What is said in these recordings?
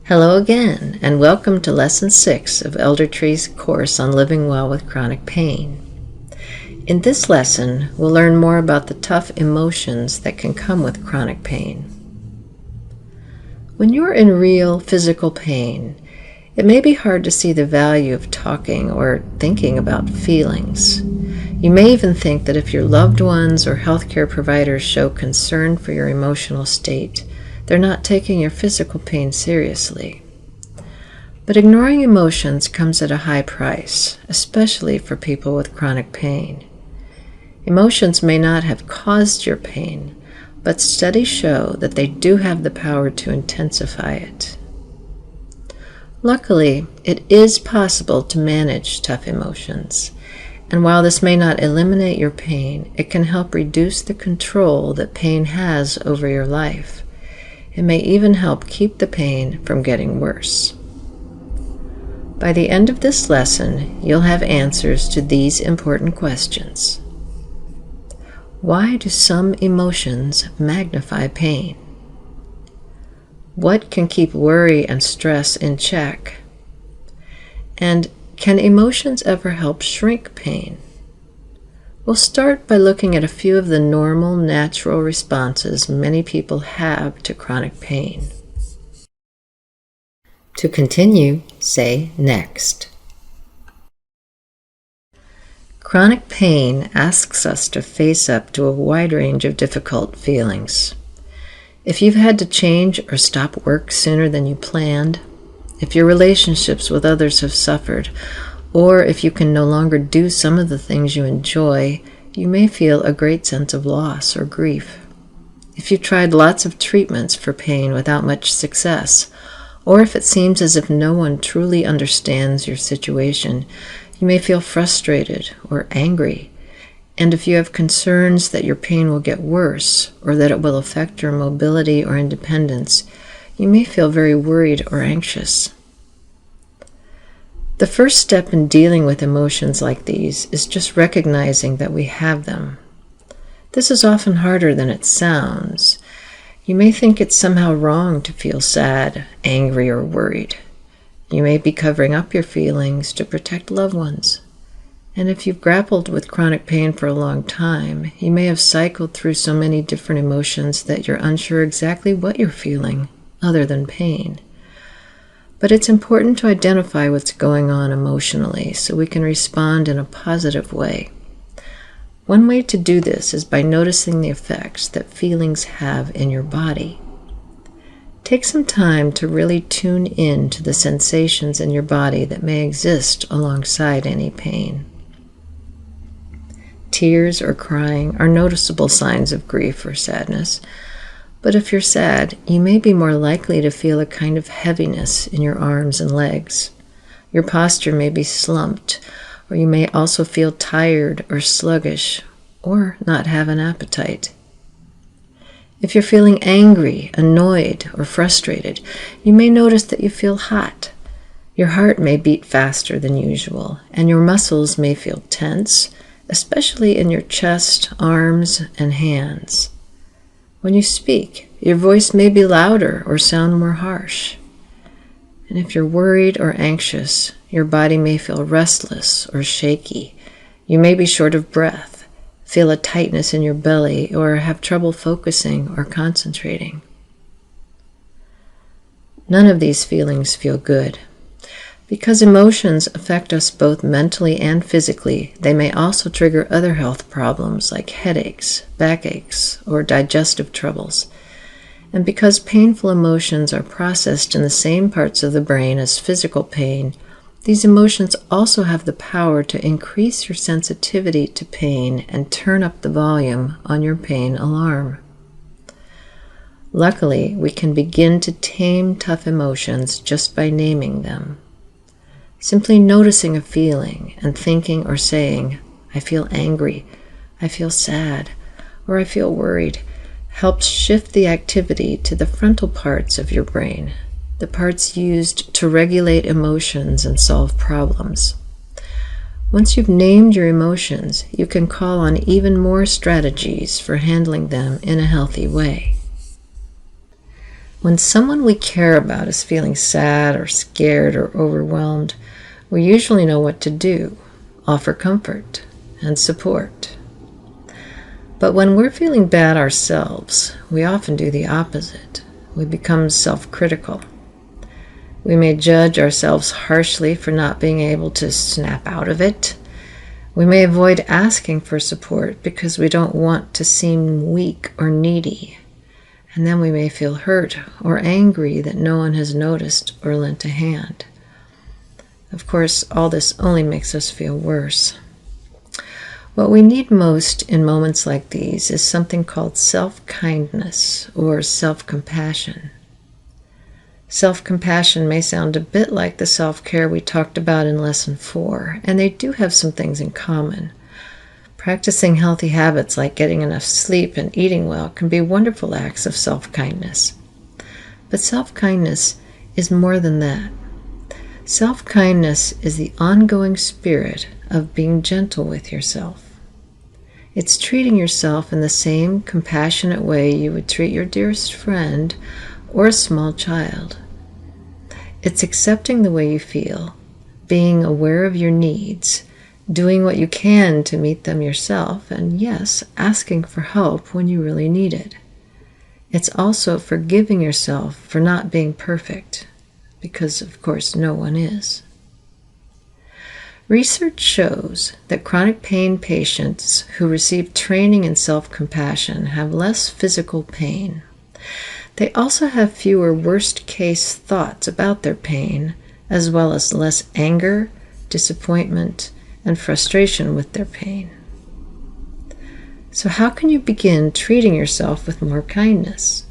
Hello again, and welcome to Lesson 6 of Elder Tree's course on living well with chronic pain. In this lesson, we'll learn more about the tough emotions that can come with chronic pain. When you're in real physical pain, it may be hard to see the value of talking or thinking about feelings. You may even think that if your loved ones or healthcare providers show concern for your emotional state, they're not taking your physical pain seriously. But ignoring emotions comes at a high price, especially for people with chronic pain. Emotions may not have caused your pain, but studies show that they do have the power to intensify it. Luckily, it is possible to manage tough emotions, and while this may not eliminate your pain, it can help reduce the control that pain has over your life. It may even help keep the pain from getting worse. By the end of this lesson, you'll have answers to these important questions. Why do some emotions magnify pain? What can keep worry and stress in check? And can emotions ever help shrink pain? We'll start by looking at a few of the normal, natural responses many people have to chronic pain. To continue, say next. Chronic pain asks us to face up to a wide range of difficult feelings. If you've had to change or stop work sooner than you planned, if your relationships with others have suffered, or if you can no longer do some of the things you enjoy, you may feel a great sense of loss or grief. If you've tried lots of treatments for pain without much success, or if it seems as if no one truly understands your situation, you may feel frustrated or angry. And if you have concerns that your pain will get worse or that it will affect your mobility or independence, you may feel very worried or anxious. The first step in dealing with emotions like these is just recognizing that we have them. This is often harder than it sounds. You may think it's somehow wrong to feel sad, angry, or worried. You may be covering up your feelings to protect loved ones. And if you've grappled with chronic pain for a long time, you may have cycled through so many different emotions that you're unsure exactly what you're feeling, other than pain. But it's important to identify what's going on emotionally so we can respond in a positive way. One way to do this is by noticing the effects that feelings have in your body. Take some time to really tune in to the sensations in your body that may exist alongside any pain. Tears or crying are noticeable signs of grief or sadness. But if you're sad, you may be more likely to feel a kind of heaviness in your arms and legs. Your posture may be slumped, or you may also feel tired or sluggish, or not have an appetite. If you're feeling angry, annoyed, or frustrated, you may notice that you feel hot. Your heart may beat faster than usual, and your muscles may feel tense, especially in your chest, arms, and hands. When you speak, your voice may be louder or sound more harsh. And if you're worried or anxious, your body may feel restless or shaky. You may be short of breath, feel a tightness in your belly, or have trouble focusing or concentrating. None of these feelings feel good. Because emotions affect us both mentally and physically, they may also trigger other health problems like headaches, backaches, or digestive troubles. And because painful emotions are processed in the same parts of the brain as physical pain, these emotions also have the power to increase your sensitivity to pain and turn up the volume on your pain alarm. Luckily, we can begin to tame tough emotions just by naming them. Simply noticing a feeling and thinking or saying, "I feel angry," "I feel sad," or "I feel worried," helps shift the activity to the frontal parts of your brain, the parts used to regulate emotions and solve problems. Once you've named your emotions, you can call on even more strategies for handling them in a healthy way. When someone we care about is feeling sad or scared or overwhelmed, we usually know what to do: offer comfort and support. But when we're feeling bad ourselves, we often do the opposite. We become self-critical. We may judge ourselves harshly for not being able to snap out of it. We may avoid asking for support because we don't want to seem weak or needy. And then we may feel hurt or angry that no one has noticed or lent a hand. Of course, all this only makes us feel worse. What we need most in moments like these is something called self-kindness or self-compassion. Self-compassion may sound a bit like the self-care we talked about in Lesson 4, and they do have some things in common. Practicing healthy habits like getting enough sleep and eating well can be wonderful acts of self-kindness. But self-kindness is more than that. Self-kindness is the ongoing spirit of being gentle with yourself. It's treating yourself in the same compassionate way you would treat your dearest friend or a small child. It's accepting the way you feel, being aware of your needs, doing what you can to meet them yourself, and yes, asking for help when you really need it. It's also forgiving yourself for not being perfect, because of course no one is. Research shows that chronic pain patients who receive training in self-compassion have less physical pain. They also have fewer worst-case thoughts about their pain, as well as less anger, disappointment, and frustration with their pain. So how can you begin treating yourself with more kindness?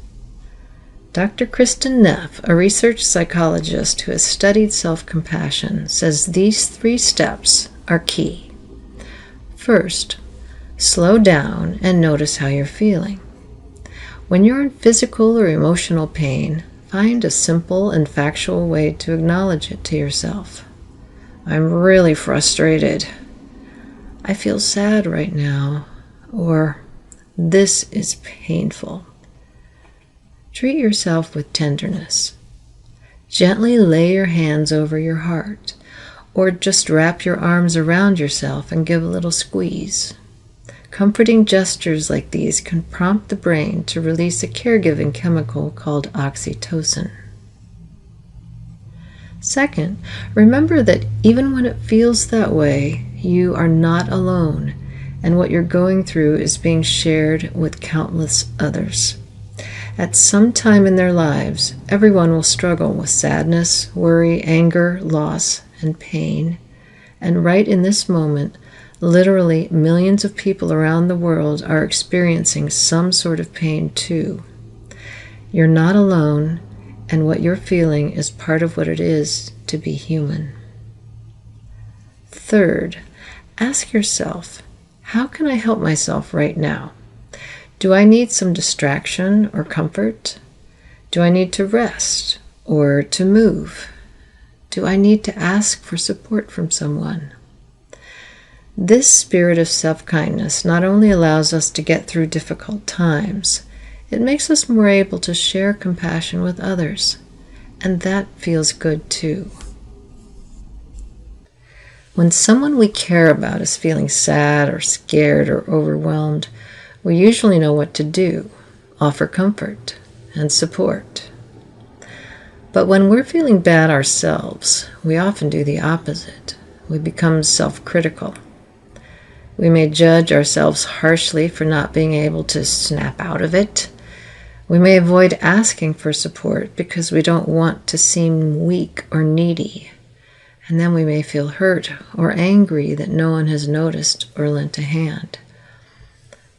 Dr. Kristin Neff, a research psychologist who has studied self-compassion, says these 3 steps are key. First, slow down and notice how you're feeling. When you're in physical or emotional pain, find a simple and factual way to acknowledge it to yourself. I'm really frustrated. I feel sad right now. Or, this is painful. Treat yourself with tenderness. Gently lay your hands over your heart, or just wrap your arms around yourself and give a little squeeze. Comforting gestures like these can prompt the brain to release a caregiving chemical called oxytocin. Second, remember that even when it feels that way, you are not alone, and what you're going through is being shared with countless others. At some time in their lives, everyone will struggle with sadness, worry, anger, loss, and pain. And right in this moment, literally millions of people around the world are experiencing some sort of pain too. You're not alone, and what you're feeling is part of what it is to be human. Third, ask yourself, how can I help myself right now? Do I need some distraction or comfort? Do I need to rest or to move? Do I need to ask for support from someone? This spirit of self-kindness not only allows us to get through difficult times, it makes us more able to share compassion with others, and that feels good too. When someone we care about is feeling sad or scared or overwhelmed, we usually know what to do: offer comfort and support. But when we're feeling bad ourselves, we often do the opposite. We become self-critical. We may judge ourselves harshly for not being able to snap out of it. We may avoid asking for support because we don't want to seem weak or needy. And then we may feel hurt or angry that no one has noticed or lent a hand.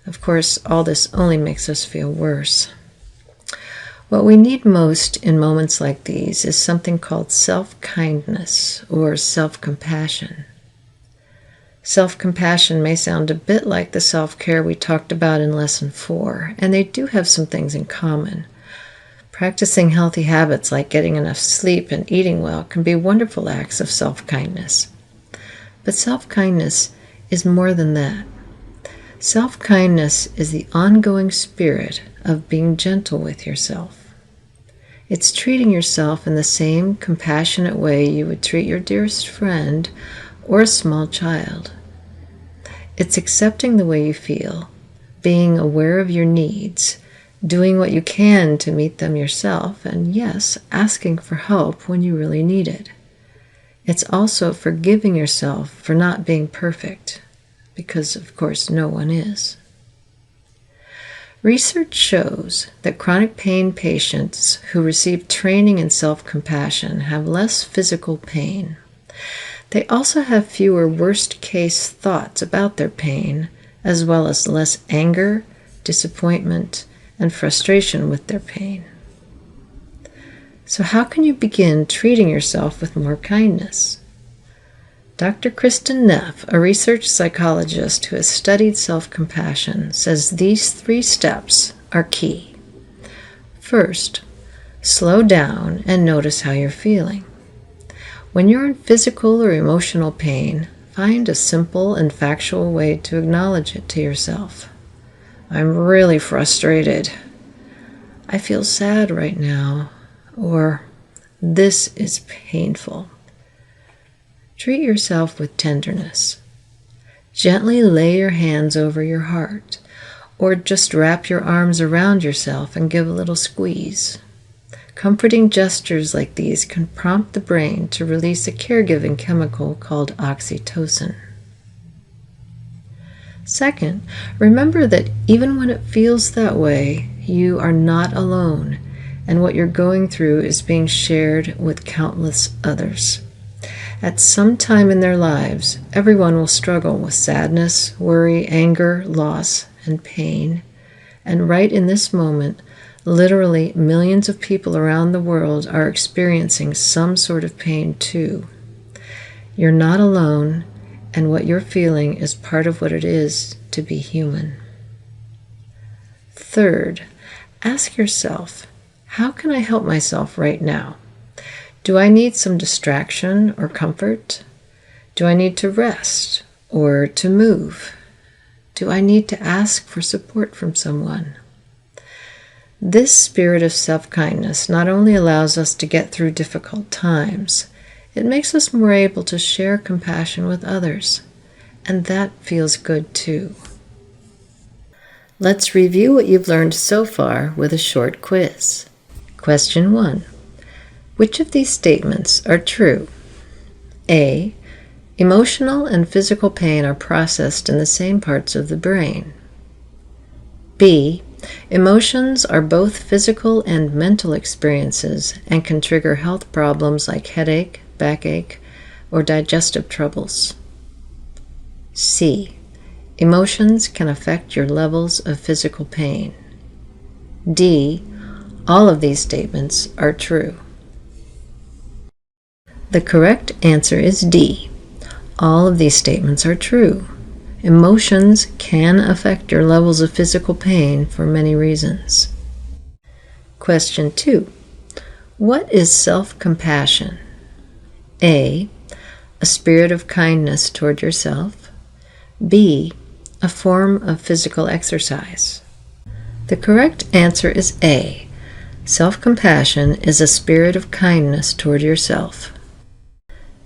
Of course, all this only makes us feel worse. What we need most in moments like these is something called self-kindness or self-compassion. Self-compassion may sound a bit like the self-care we talked about in Lesson 4, and they do have some things in common. Practicing healthy habits like getting enough sleep and eating well can be wonderful acts of self-kindness. But self-kindness is more than that. Self-kindness is the ongoing spirit of being gentle with yourself. It's treating yourself in the same compassionate way you would treat your dearest friend or a small child. It's accepting the way you feel, being aware of your needs, doing what you can to meet them yourself, and yes, asking for help when you really need it. It's also forgiving yourself for not being perfect, because of course no one is. Research shows that chronic pain patients who receive training in self-compassion have less physical pain. They also have fewer worst-case thoughts about their pain, as well as less anger, disappointment, and frustration with their pain. So how can you begin treating yourself with more kindness? Dr. Kristin Neff, a research psychologist who has studied self-compassion, says these 3 steps are key. First, slow down and notice how you're feeling. When you're in physical or emotional pain, find a simple and factual way to acknowledge it to yourself. I'm really frustrated. I feel sad right now. Or, this is painful. Treat yourself with tenderness. Gently lay your hands over your heart, or just wrap your arms around yourself and give a little squeeze. Comforting gestures like these can prompt the brain to release a caregiving chemical called oxytocin. Second, remember that even when it feels that way, you are not alone, and what you're going through is being shared with countless others. At some time in their lives, everyone will struggle with sadness, worry, anger, loss, and pain. And right in this moment, literally millions of people around the world are experiencing some sort of pain too. You're not alone, and what you're feeling is part of what it is to be human. Third, ask yourself, how can I help myself right now? Do I need some distraction or comfort? Do I need to rest or to move? Do I need to ask for support from someone? This spirit of self-kindness not only allows us to get through difficult times, it makes us more able to share compassion with others, and that feels good too. Let's review what you've learned so far with a short quiz. Question 1. Which of these statements are true? A. Emotional and physical pain are processed in the same parts of the brain. B. Emotions are both physical and mental experiences and can trigger health problems like headache, backache, or digestive troubles. C. Emotions can affect your levels of physical pain. D. All of these statements are true. The correct answer is D. All of these statements are true. Emotions can affect your levels of physical pain for many reasons. Question 2. What is self-compassion? A. A spirit of kindness toward yourself. B. A form of physical exercise. The correct answer is A. Self-compassion is a spirit of kindness toward yourself.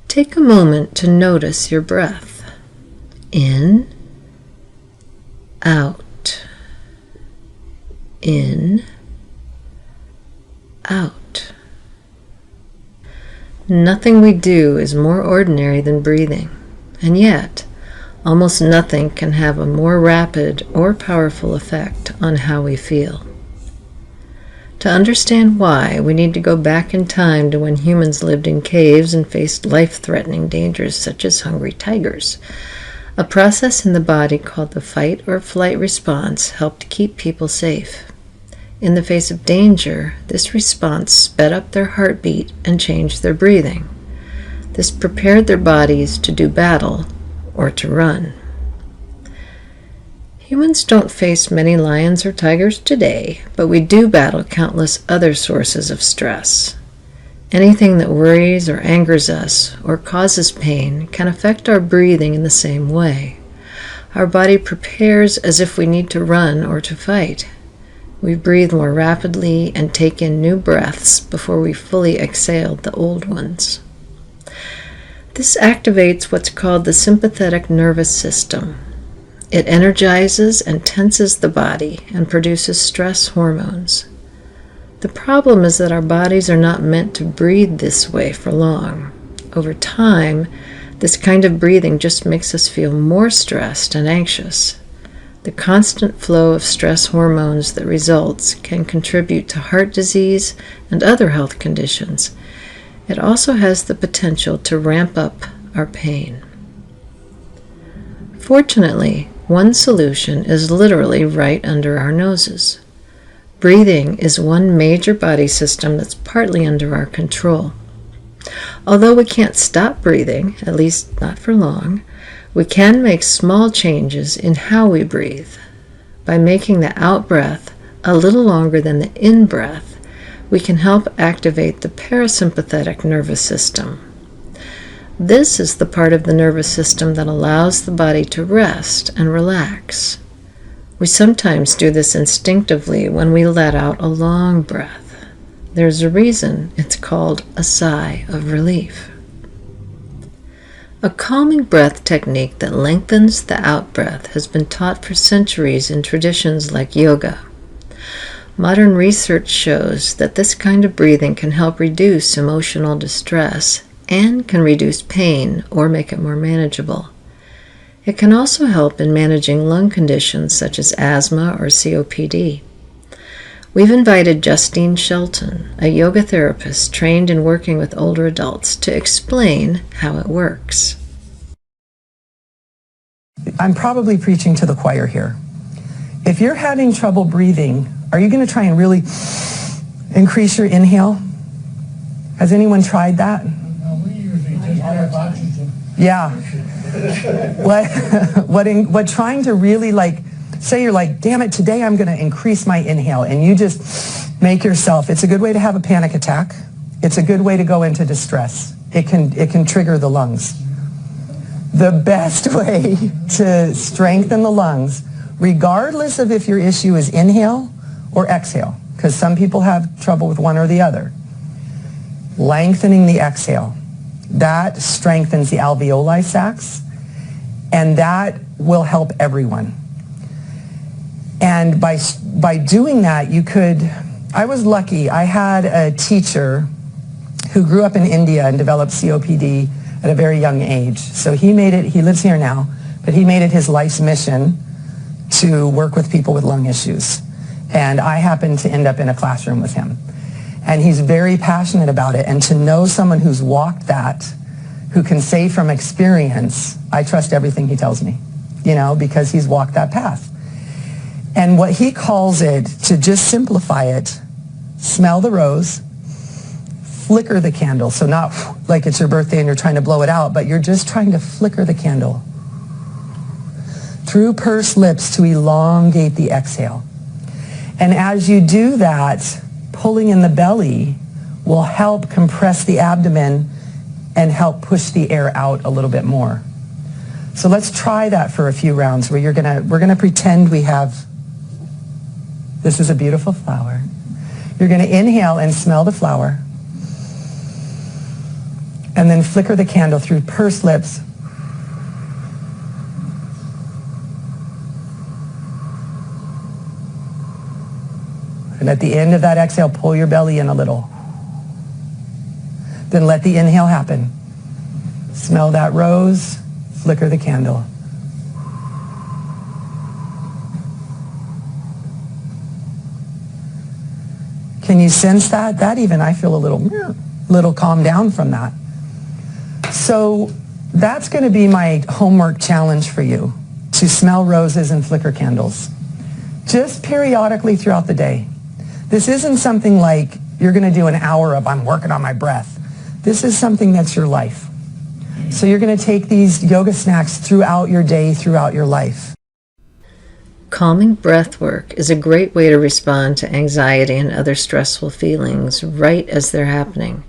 Take a moment to notice your breath. In, out, in, out. Nothing we do is more ordinary than breathing, and yet, almost nothing can have a more rapid or powerful effect on how we feel. To understand why, we need to go back in time to when humans lived in caves and faced life-threatening dangers such as hungry tigers. A process in the body called the fight or flight response helped keep people safe. In the face of danger, this response sped up their heartbeat and changed their breathing. This prepared their bodies to do battle or to run. Humans don't face many lions or tigers today, but we do battle countless other sources of stress. Anything that worries or angers us or causes pain can affect our breathing in the same way. Our body prepares as if we need to run or to fight. We breathe more rapidly and take in new breaths before we fully exhale the old ones. This activates what's called the sympathetic nervous system. It energizes and tenses the body and produces stress hormones. The problem is that our bodies are not meant to breathe this way for long. Over time, this kind of breathing just makes us feel more stressed and anxious. The constant flow of stress hormones that results can contribute to heart disease and other health conditions. It also has the potential to ramp up our pain. Fortunately, one solution is literally right under our noses. Breathing is one major body system that's partly under our control. Although we can't stop breathing, at least not for long, we can make small changes in how we breathe. By making the out-breath a little longer than the in-breath, we can help activate the parasympathetic nervous system. This is the part of the nervous system that allows the body to rest and relax. We sometimes do this instinctively when we let out a long breath. There's a reason it's called a sigh of relief. A calming breath technique that lengthens the out-breath has been taught for centuries in traditions like yoga. Modern research shows that this kind of breathing can help reduce emotional distress and can reduce pain or make it more manageable. It can also help in managing lung conditions such as asthma or COPD. We've invited Justine Shelton, a yoga therapist trained in working with older adults, to explain how it works. I'm probably preaching to the choir here. If you're having trouble breathing, are you going to try and really increase your inhale? Has anyone tried that? No, we usually just have oxygen. Yeah. What trying to really say you're like, damn it, today I'm going to increase my inhale, and you just make yourself, it's a good way to have a panic attack. It's a good way to go into distress. It can trigger the lungs. The best way to strengthen the lungs, regardless of if your issue is inhale or exhale, because some people have trouble with one or the other, lengthening the exhale. That strengthens the alveoli sacs, and that will help everyone. And by doing that, I was lucky. I had a teacher who grew up in India and developed COPD at a very young age. So he lives here now, but he made it his life's mission to work with people with lung issues. And I happened to end up in a classroom with him. And he's very passionate about it. And to know someone who's walked that, who can say from experience, I trust everything he tells me, because he's walked that path. And what he calls it, to just simplify it, smell the rose, flicker the candle. So not like it's your birthday and you're trying to blow it out, but you're just trying to flicker the candle through pursed lips to elongate the exhale. And as you do that, pulling in the belly will help compress the abdomen and help push the air out a little bit more. So let's try that for a few rounds where we're gonna pretend we have, this is a beautiful flower. You're gonna inhale and smell the flower, and then flicker the candle through pursed lips. And at the end of that exhale, pull your belly in a little. Then let the inhale happen. Smell that rose, flicker the candle. Can you sense that? That even, I feel a little calmed down from that. So that's going to be my homework challenge for you, to smell roses and flicker candles. Just periodically throughout the day. This isn't something like you're going to do an hour of I'm working on my breath. This is something that's your life. So you're going to take these yoga snacks throughout your day, throughout your life. Calming breath work is a great way to respond to anxiety and other stressful feelings right as they're happening.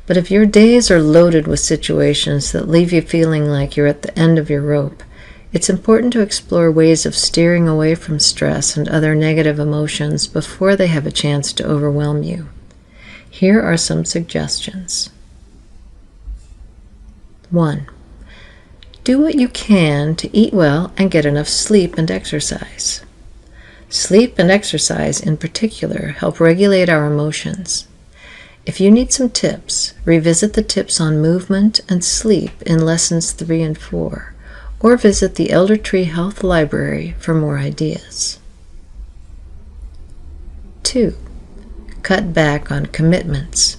But if your days are loaded with situations that leave you feeling like you're at the end of your rope, It's important to explore ways of steering away from stress and other negative emotions before they have a chance to overwhelm you. Here are some suggestions. 1. Do what you can to eat well and get enough sleep and exercise. Sleep and exercise in particular help regulate our emotions. If you need some tips, revisit the tips on movement and sleep in lessons 3 and 4, or visit the Elder Tree Health Library for more ideas. 2. Cut back on commitments.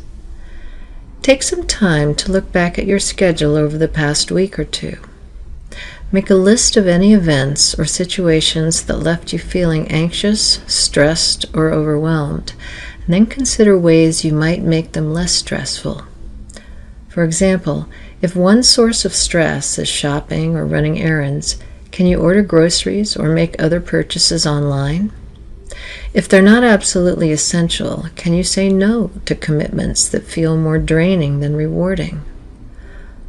Take some time to look back at your schedule over the past week or two. Make a list of any events or situations that left you feeling anxious, stressed, or overwhelmed, and then consider ways you might make them less stressful. For example, if one source of stress is shopping or running errands, can you order groceries or make other purchases online? If they're not absolutely essential, can you say no to commitments that feel more draining than rewarding?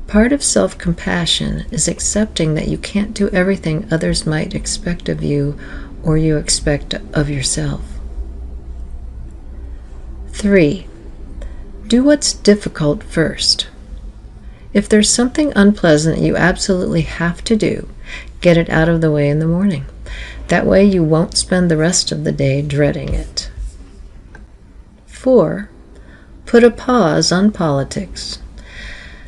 Part of self-compassion is accepting that you can't do everything others might expect of you or you expect of yourself. 3. Do what's difficult first. If there's something unpleasant you absolutely have to do, get it out of the way in the morning. That way you won't spend the rest of the day dreading it. 4. Put a pause on politics.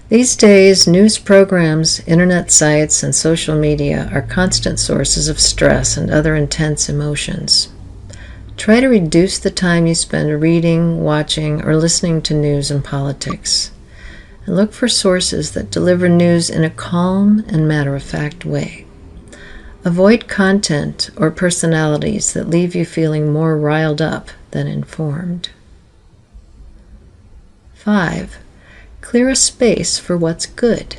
These days, news programs, internet sites, and social media are constant sources of stress and other intense emotions. Try to reduce the time you spend reading, watching, or listening to news and politics. And look for sources that deliver news in a calm and matter-of-fact way. Avoid content or personalities that leave you feeling more riled up than informed. 5. Clear a space for what's good.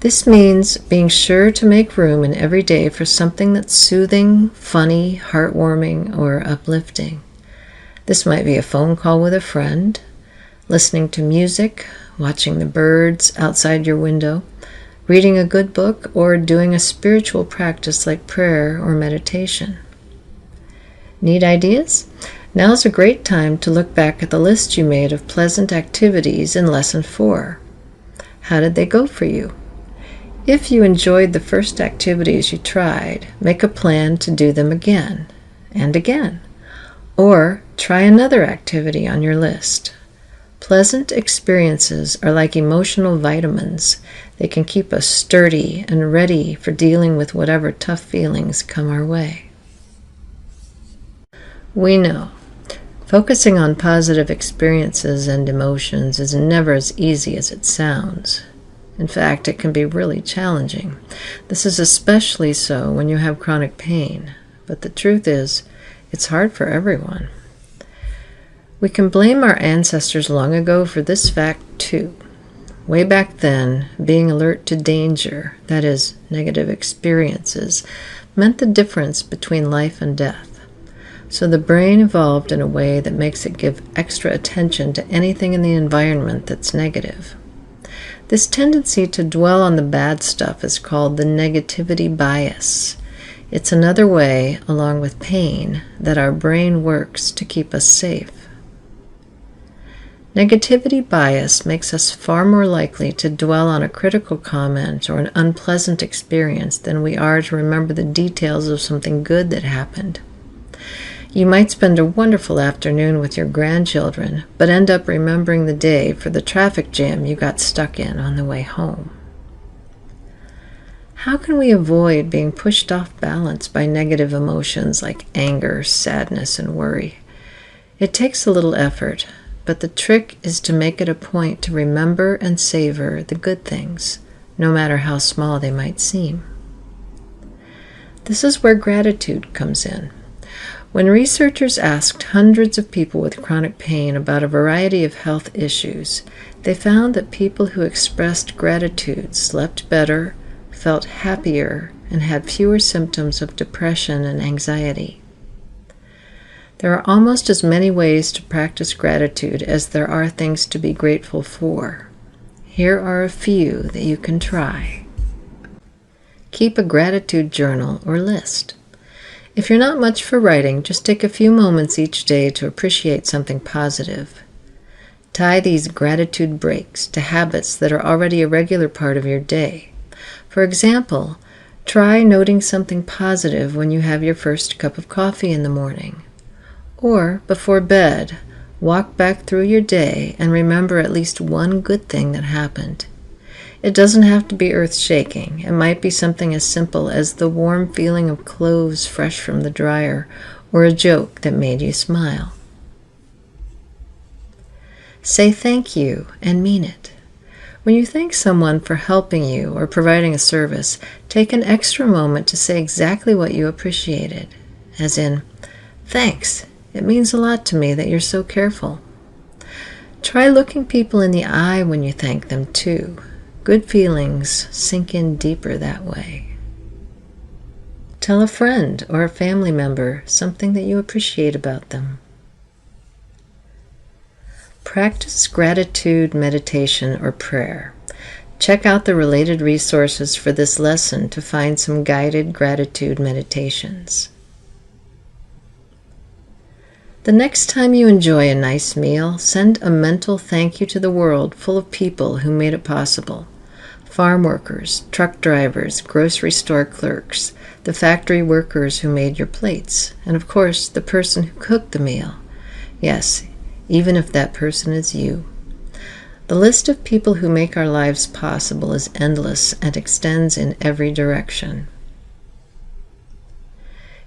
This means being sure to make room in every day for something that's soothing, funny, heartwarming, or uplifting. This might be a phone call with a friend, listening to music, watching the birds outside your window, reading a good book, or doing a spiritual practice like prayer or meditation. Need ideas? Now's a great time to look back at the list you made of pleasant activities in Lesson 4. How did they go for you? If you enjoyed the first activities you tried, make a plan to do them again and again. Or try another activity on your list. Pleasant experiences are like emotional vitamins. They can keep us sturdy and ready for dealing with whatever tough feelings come our way. We know focusing on positive experiences and emotions is never as easy as it sounds. In fact, it can be really challenging. This is especially so when you have chronic pain. But the truth is, it's hard for everyone. We can blame our ancestors long ago for this fact too. Way back then, being alert to danger, that is, negative experiences, meant the difference between life and death. So the brain evolved in a way that makes it give extra attention to anything in the environment that's negative. This tendency to dwell on the bad stuff is called the negativity bias. It's another way, along with pain, that our brain works to keep us safe. Negativity bias makes us far more likely to dwell on a critical comment or an unpleasant experience than we are to remember the details of something good that happened. You might spend a wonderful afternoon with your grandchildren, but end up remembering the day for the traffic jam you got stuck in on the way home. How can we avoid being pushed off balance by negative emotions like anger, sadness, and worry? It takes a little effort, but the trick is to make it a point to remember and savor the good things, no matter how small they might seem. This is where gratitude comes in. When researchers asked hundreds of people with chronic pain about a variety of health issues, they found that people who expressed gratitude slept better, felt happier, and had fewer symptoms of depression and anxiety. There are almost as many ways to practice gratitude as there are things to be grateful for. Here are a few that you can try. Keep a gratitude journal or list. If you're not much for writing, just take a few moments each day to appreciate something positive. Tie these gratitude breaks to habits that are already a regular part of your day. For example, try noting something positive when you have your first cup of coffee in the morning. Or, before bed, walk back through your day and remember at least one good thing that happened. It doesn't have to be earth-shaking. It might be something as simple as the warm feeling of clothes fresh from the dryer or a joke that made you smile. Say thank you and mean it. When you thank someone for helping you or providing a service, take an extra moment to say exactly what you appreciated, as in, "Thanks, it means a lot to me that you're so careful." Try looking people in the eye when you thank them too. Good feelings sink in deeper that way. Tell a friend or a family member something that you appreciate about them. Practice gratitude meditation or prayer. Check out the related resources for this lesson to find some guided gratitude meditations. The next time you enjoy a nice meal, send a mental thank you to the world full of people who made it possible. Farm workers, truck drivers, grocery store clerks, the factory workers who made your plates, and of course, the person who cooked the meal. Yes, even if that person is you. The list of people who make our lives possible is endless and extends in every direction.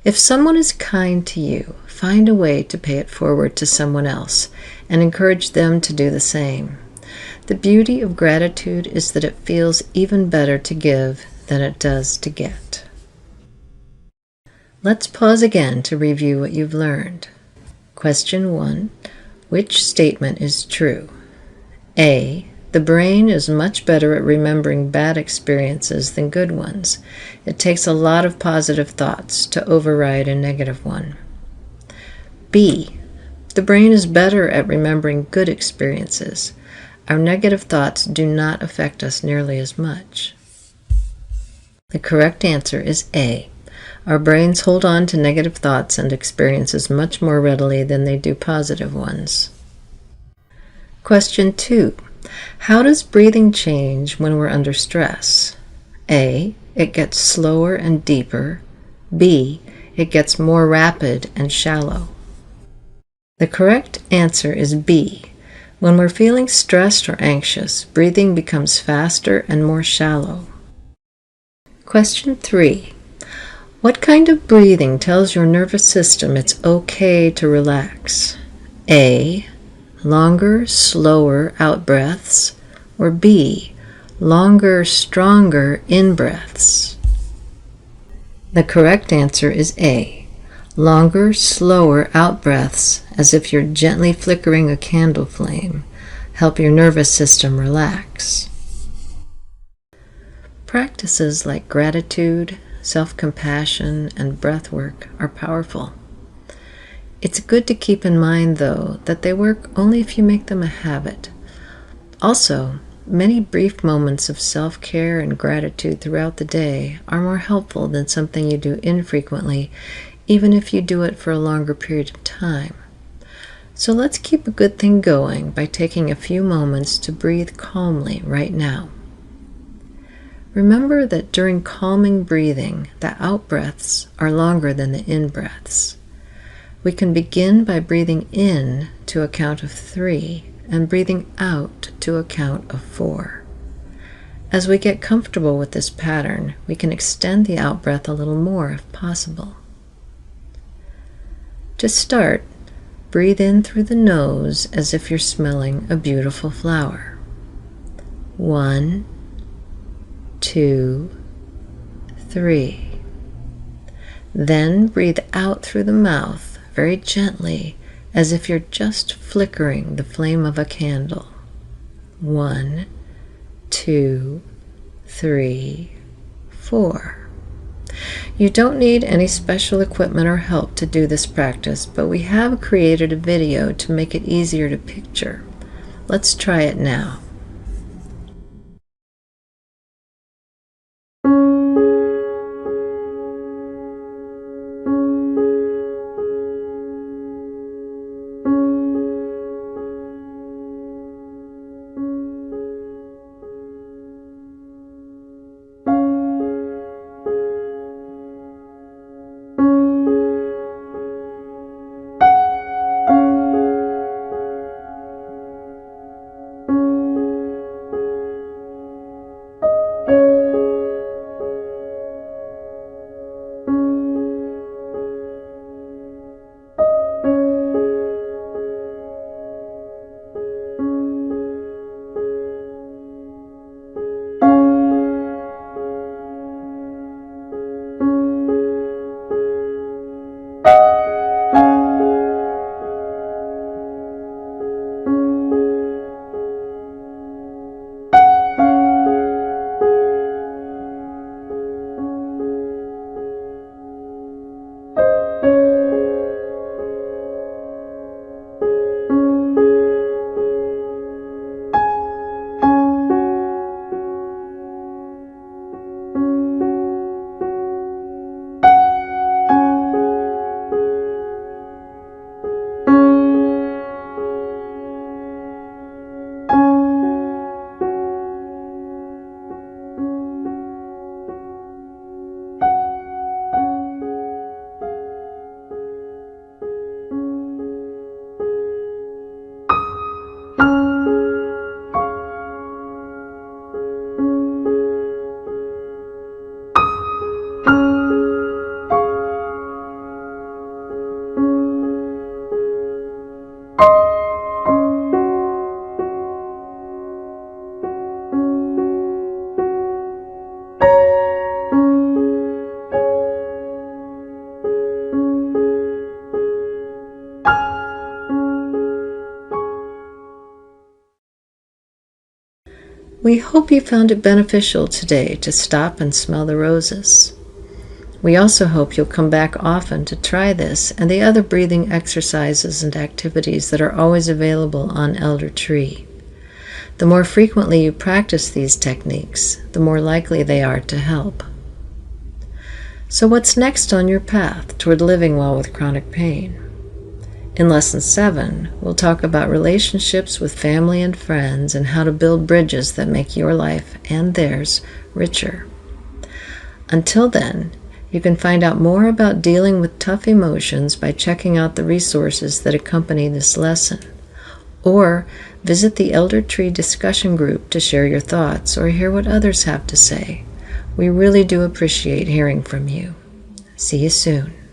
If someone is kind to you, find a way to pay it forward to someone else and encourage them to do the same. The beauty of gratitude is that it feels even better to give than it does to get. Let's pause again to review what you've learned. Question 1. Which statement is true? A. The brain is much better at remembering bad experiences than good ones. It takes a lot of positive thoughts to override a negative one. B. The brain is better at remembering good experiences. Our negative thoughts do not affect us nearly as much. The correct answer is A. Our brains hold on to negative thoughts and experiences much more readily than they do positive ones. Question 2. How does breathing change when we're under stress? A. It gets slower and deeper. B. It gets more rapid and shallow. The correct answer is B. When we're feeling stressed or anxious, breathing becomes faster and more shallow. Question 3. What kind of breathing tells your nervous system it's okay to relax? A. Longer, slower out-breaths, or B. Longer, stronger in-breaths? The correct answer is A. Longer, slower out-breaths, as if you're gently flickering a candle flame, help your nervous system relax. Practices like gratitude, self-compassion, and breath work are powerful. It's good to keep in mind, though, that they work only if you make them a habit. Also, many brief moments of self-care and gratitude throughout the day are more helpful than something you do infrequently, even if you do it for a longer period of time. So let's keep a good thing going by taking a few moments to breathe calmly right now. Remember that during calming breathing, the out-breaths are longer than the in-breaths. We can begin by breathing in to a count of 3 and breathing out to a count of 4. As we get comfortable with this pattern, we can extend the out-breath a little more if possible. To start, breathe in through the nose as if you're smelling a beautiful flower. 1, 2, 3. Then breathe out through the mouth very gently, as if you're just flickering the flame of a candle. 1, 2, 3, 4. You don't need any special equipment or help to do this practice, but we have created a video to make it easier to picture. Let's try it now. We hope you found it beneficial today to stop and smell the roses. We also hope you'll come back often to try this and the other breathing exercises and activities that are always available on Elder Tree. The more frequently you practice these techniques, the more likely they are to help. So what's next on your path toward living well with chronic pain? In Lesson 7, we'll talk about relationships with family and friends and how to build bridges that make your life and theirs richer. Until then, you can find out more about dealing with tough emotions by checking out the resources that accompany this lesson, or visit the Elder Tree discussion group to share your thoughts or hear what others have to say. We really do appreciate hearing from you. See you soon.